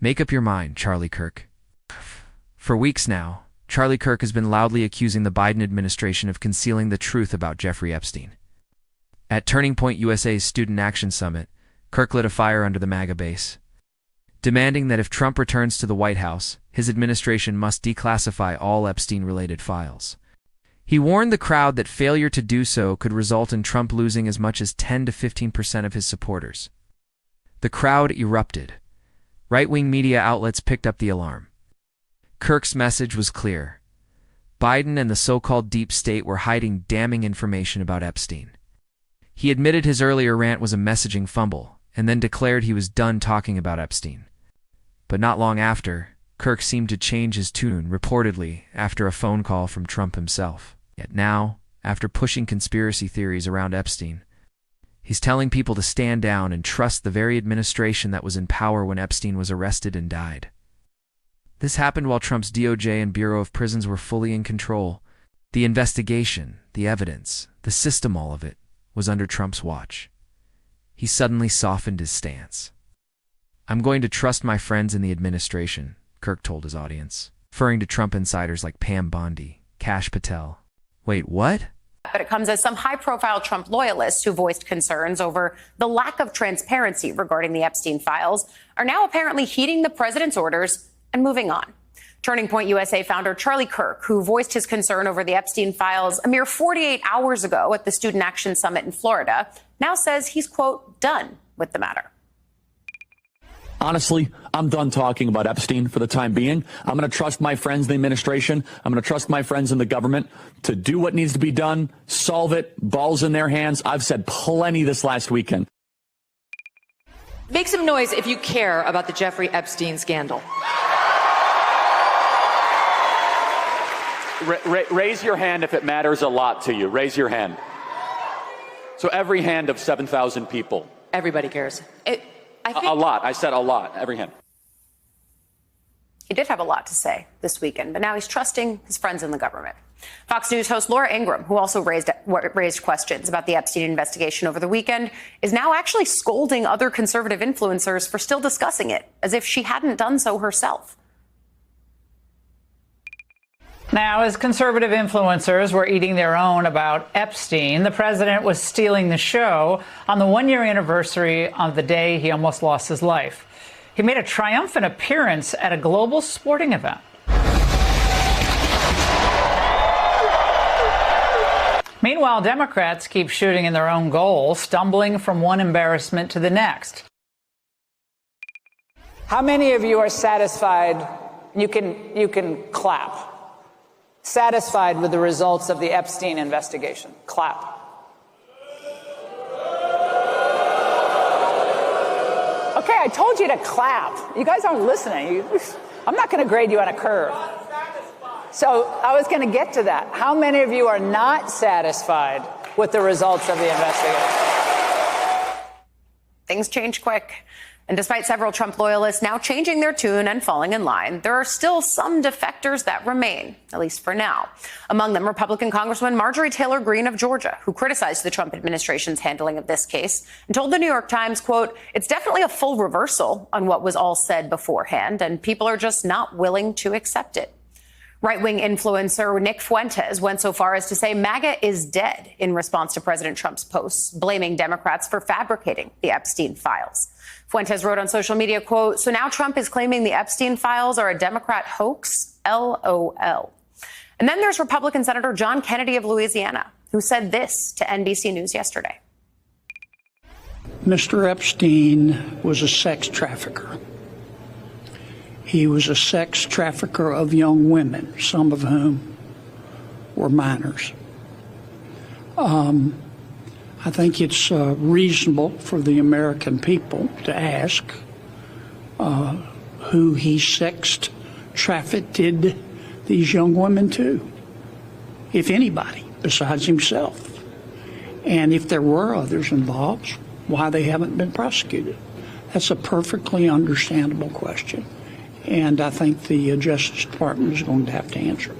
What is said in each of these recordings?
Make up your mind, Charlie Kirk. For weeks now, Charlie Kirk has been loudly accusing the Biden administration of concealing the truth about Jeffrey Epstein. At Turning Point USA's Student Action Summit, Kirk lit a fire under the MAGA base, demanding that if Trump returns to the White House, his administration must declassify all Epstein-related files. He warned the crowd that failure to do so could result in Trump losing as much as 10 to 15% of his supporters. The crowd erupted. Right-wing media outlets picked up the alarm. Kirk's message was clear. Biden and the so-called deep state were hiding damning information about Epstein. He admitted his earlier rant was a messaging fumble, and then declared he was done talking about Epstein. But not long after, Kirk seemed to change his tune, reportedly after a phone call from Trump himself. Yet now, after pushing conspiracy theories around Epstein, he's telling people to stand down and trust the very administration that was in power when Epstein was arrested and died. This happened while Trump's DOJ and Bureau of Prisons were fully in control. The investigation, the evidence, the system, all of it, was under Trump's watch. He suddenly softened his stance. "I'm going to trust my friends in the administration," Kirk told his audience, referring to Trump insiders like Pam Bondi, Kash Patel. Wait, what? But it comes as some high-profile Trump loyalists who voiced concerns over the lack of transparency regarding the Epstein files are now apparently heeding the president's orders and moving on. Turning Point USA founder Charlie Kirk, who voiced his concern over the Epstein files a mere 48 hours ago at the Student Action Summit in Florida, now says he's, quote, done with the matter. Honestly, I'm done talking about Epstein for the time being. I'm going to trust my friends in the administration. I'm going to trust my friends in the government to do what needs to be done, solve it, balls in their hands. I've said plenty this last weekend. Make some noise if you care about the Jeffrey Epstein scandal. Raise your hand if it matters a lot to you. Raise your hand. So every hand of 7,000 people. Everybody cares. A lot. I said a lot. Every hand. He did have a lot to say this weekend, but now he's trusting his friends in the government. Fox News host Laura Ingraham, who also raised questions about the Epstein investigation over the weekend, is now actually scolding other conservative influencers for still discussing it, as if she hadn't done so herself. Now, as conservative influencers were eating their own about Epstein, the president was stealing the show on the one-year anniversary of the day he almost lost his life. He made a triumphant appearance at a global sporting event. Meanwhile, Democrats keep shooting in their own goal, stumbling from one embarrassment to the next. How many of you are satisfied? You can clap. Satisfied with the results of the Epstein investigation? Clap. Okay, I told you to clap. You guys aren't listening. I'm not going to grade you on a curve. So I was going to get to that. How many of you are not satisfied with the results of the investigation? Things change quick. And despite several Trump loyalists now changing their tune and falling in line, there are still some defectors that remain, at least for now. Among them, Republican Congresswoman Marjorie Taylor Greene of Georgia, who criticized the Trump administration's handling of this case and told the New York Times, quote, "It's definitely a full reversal on what was all said beforehand, and people are just not willing to accept it." Right-wing influencer Nick Fuentes went so far as to say MAGA is dead in response to President Trump's posts, blaming Democrats for fabricating the Epstein files. Fuentes wrote on social media, quote, "So now Trump is claiming the Epstein files are a Democrat hoax? LOL. And then there's Republican Senator John Kennedy of Louisiana, who said this to NBC News yesterday. Mr. Epstein was a sex trafficker. He was a sex trafficker of young women, some of whom were minors. I think it's reasonable for the American people to ask who he sexed, trafficked these young women to, if anybody, besides himself. And if there were others involved, why they haven't been prosecuted. That's a perfectly understandable question. And I think the Justice Department is going to have to answer it.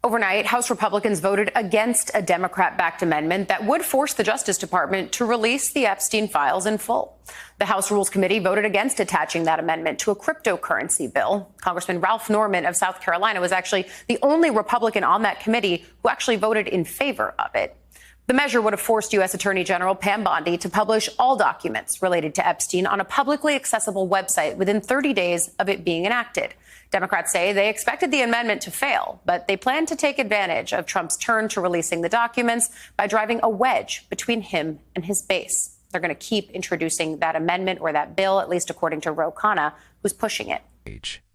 Overnight, House Republicans voted against a Democrat-backed amendment that would force the Justice Department to release the Epstein files in full. The House Rules Committee voted against attaching that amendment to a cryptocurrency bill. Congressman Ralph Norman of South Carolina was actually the only Republican on that committee who actually voted in favor of it. The measure would have forced U.S. Attorney General Pam Bondi to publish all documents related to Epstein on a publicly accessible website within 30 days of it being enacted. Democrats say they expected the amendment to fail, but they plan to take advantage of Trump's turn to releasing the documents by driving a wedge between him and his base. They're going to keep introducing that amendment or that bill, at least according to Ro Khanna, who's pushing it.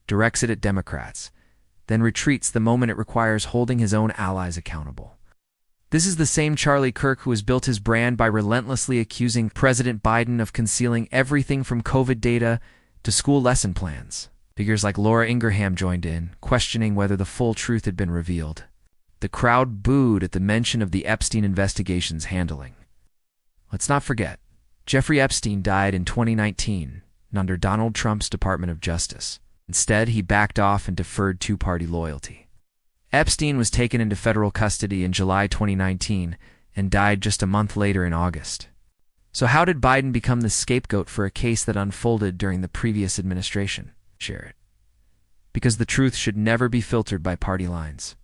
Directs it at Democrats, then retreats the moment it requires holding his own allies accountable. This is the same Charlie Kirk who has built his brand by relentlessly accusing President Biden of concealing everything from COVID data to school lesson plans. Figures like Laura Ingraham joined in, questioning whether the full truth had been revealed. The crowd booed at the mention of the Epstein investigation's handling. Let's not forget, Jeffrey Epstein died in 2019 under Donald Trump's Department of Justice. Instead, he backed off and deferred two-party loyalty. Epstein was taken into federal custody in July 2019 and died just a month later in August. So how did Biden become the scapegoat for a case that unfolded during the previous administration? Share it. Because the truth should never be filtered by party lines.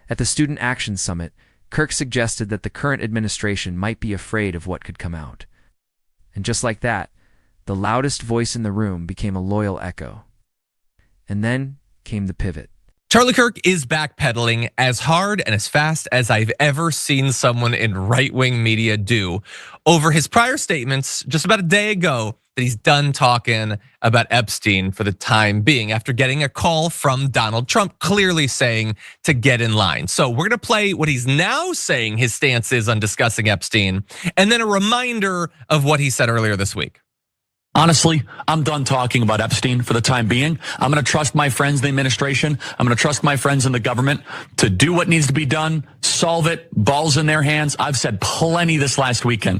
At the Student Action Summit, Kirk suggested that the current administration might be afraid of what could come out. And just like that, the loudest voice in the room became a loyal echo. And then came the pivot. Charlie Kirk is backpedaling as hard and as fast as I've ever seen someone in right-wing media do over his prior statements just about a day ago that he's done talking about Epstein for the time being after getting a call from Donald Trump clearly saying to get in line. So we're gonna play what he's now saying his stance is on discussing Epstein, and then a reminder of what he said earlier this week. Honestly, I'm done talking about Epstein for the time being. I'm going to trust my friends in the administration. I'm going to trust my friends in the government to do what needs to be done, solve it, balls in their hands. I've said plenty this last weekend.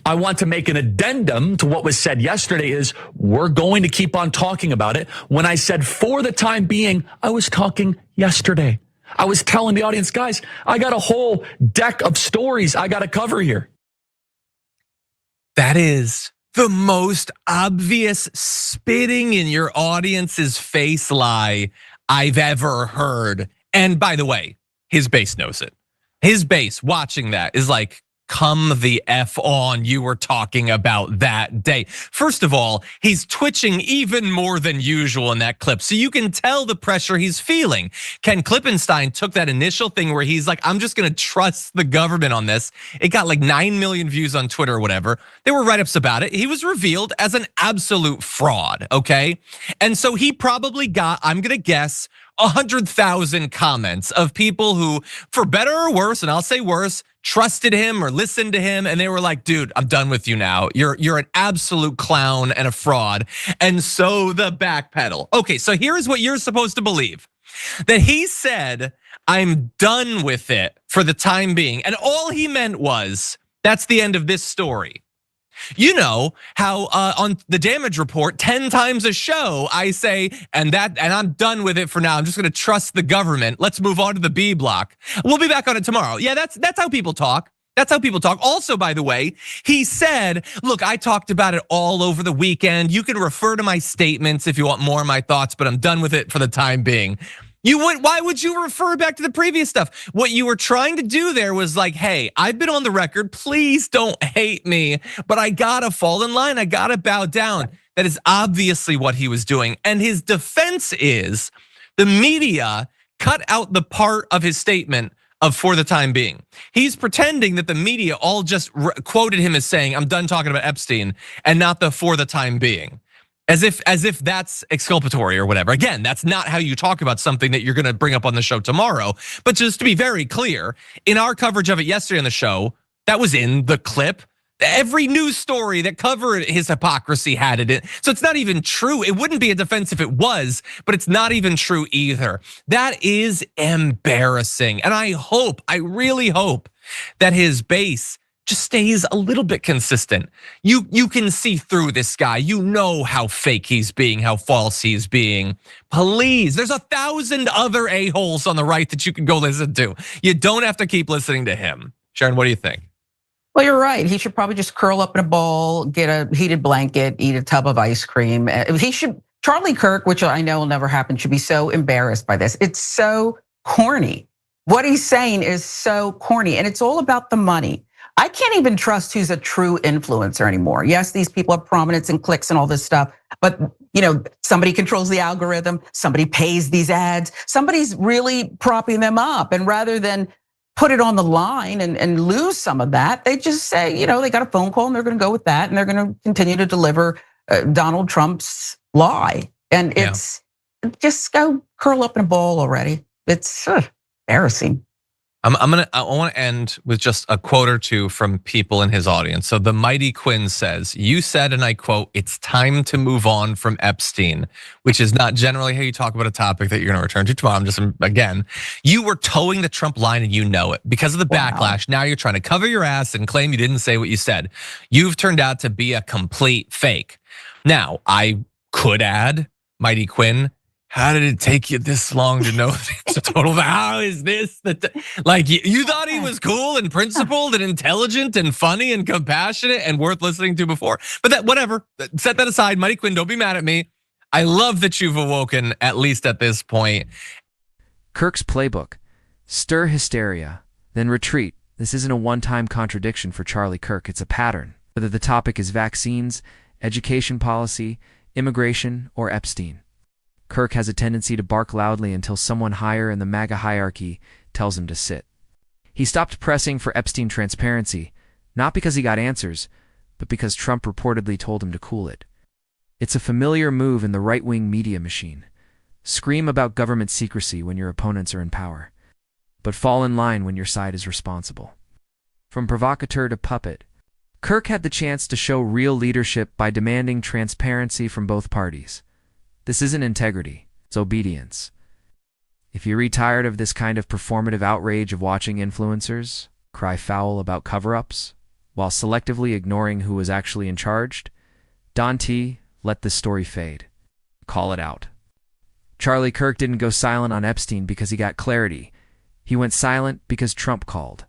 I want to make an addendum to what was said yesterday is we're going to keep on talking about it. When I said for the time being, I was talking yesterday. I was telling the audience, guys, I got a whole deck of stories I got to cover here. That is the most obvious spitting in your audience's face lie I've ever heard. And by the way, his base knows it. His base watching that is like, come the F on, you were talking about that day. First of all, he's twitching even more than usual in that clip, so you can tell the pressure he's feeling. Ken Klippenstein took that initial thing where he's like, I'm just gonna trust the government on this. It got like 9 million views on Twitter or whatever. There were write-ups about it. He was revealed as an absolute fraud, okay? And so he probably got, I'm gonna guess, 100,000 comments of people who, for better or worse, and I'll say worse, trusted him or listened to him, and they were like, dude, I'm done with you now. You're an absolute clown and a fraud. And so the backpedal. Okay, so here's what you're supposed to believe. That he said, I'm done with it for the time being. And all he meant was, that's the end of this story. You know how on the damage report 10 times a show I say, and I'm done with it for now. I'm just gonna trust the government. Let's move on to the B block. We'll be back on it tomorrow. Yeah, that's how people talk. That's how people talk. Also, by the way, he said, look, I talked about it all over the weekend. You can refer to my statements if you want more of my thoughts, but I'm done with it for the time being. Why would you refer back to the previous stuff? What you were trying to do there was like, hey, I've been on the record. Please don't hate me, but I gotta fall in line. I gotta bow down. That is obviously what he was doing. And his defense is the media cut out the part of his statement of for the time being. He's pretending that the media all just quoted him as saying, I'm done talking about Epstein, and not the for the time being. As if that's exculpatory or whatever. Again, that's not how you talk about something that you're gonna bring up on the show tomorrow. But just to be very clear, in our coverage of it yesterday on the show, that was in the clip. Every news story that covered his hypocrisy had it in. So it's not even true. It wouldn't be a defense if it was, but it's not even true either. That is embarrassing. And I really hope that his base just stays a little bit consistent. You can see through this guy. You know how fake he's being, how false he's being. Please, there's 1,000 other a-holes on the right that you can go listen to. You don't have to keep listening to him. Sharon, what do you think? Well, you're right. He should probably just curl up in a ball, get a heated blanket, eat a tub of ice cream. Charlie Kirk, which I know will never happen, should be so embarrassed by this. It's so corny. What he's saying is so corny, and it's all about the money. I can't even trust who's a true influencer anymore. Yes, these people have prominence and clicks and all this stuff, but somebody controls the algorithm, somebody pays these ads, somebody's really propping them up. And rather than put it on the line and lose some of that, they just say, they got a phone call and they're gonna go with that and they're gonna continue to deliver Donald Trump's lie. And it's just go curl up in a ball already. It's embarrassing. I want to end with just a quote or two from people in his audience. So the Mighty Quinn says, "You said, and I quote, it's time to move on from Epstein," which is not generally how you talk about a topic that you're going to return to tomorrow. I'm just, again, you were towing the Trump line and you know it. Because of the backlash, now you're trying to cover your ass and claim you didn't say what you said. You've turned out to be a complete fake. Now, I could add, Mighty Quinn, how did it take you this long to know it's a total? How is this? Like you thought he was cool and principled and intelligent and funny and compassionate and worth listening to before. But that, whatever, set that aside. Mighty Quinn, don't be mad at me. I love that you've awoken, at least at this point. Kirk's playbook: stir hysteria, then retreat. This isn't a one-time contradiction for Charlie Kirk. It's a pattern. Whether the topic is vaccines, education policy, immigration, or Epstein, Kirk has a tendency to bark loudly until someone higher in the MAGA hierarchy tells him to sit. He stopped pressing for Epstein transparency, not because he got answers, but because Trump reportedly told him to cool it. It's a familiar move in the right-wing media machine. Scream about government secrecy when your opponents are in power, but fall in line when your side is responsible. From provocateur to puppet, Kirk had the chance to show real leadership by demanding transparency from both parties. This isn't integrity, it's obedience. If you're tired of this kind of performative outrage of watching influencers cry foul about cover-ups while selectively ignoring who was actually in charge, Don T, let this story fade. Call it out. Charlie Kirk didn't go silent on Epstein because he got clarity. He went silent because Trump called.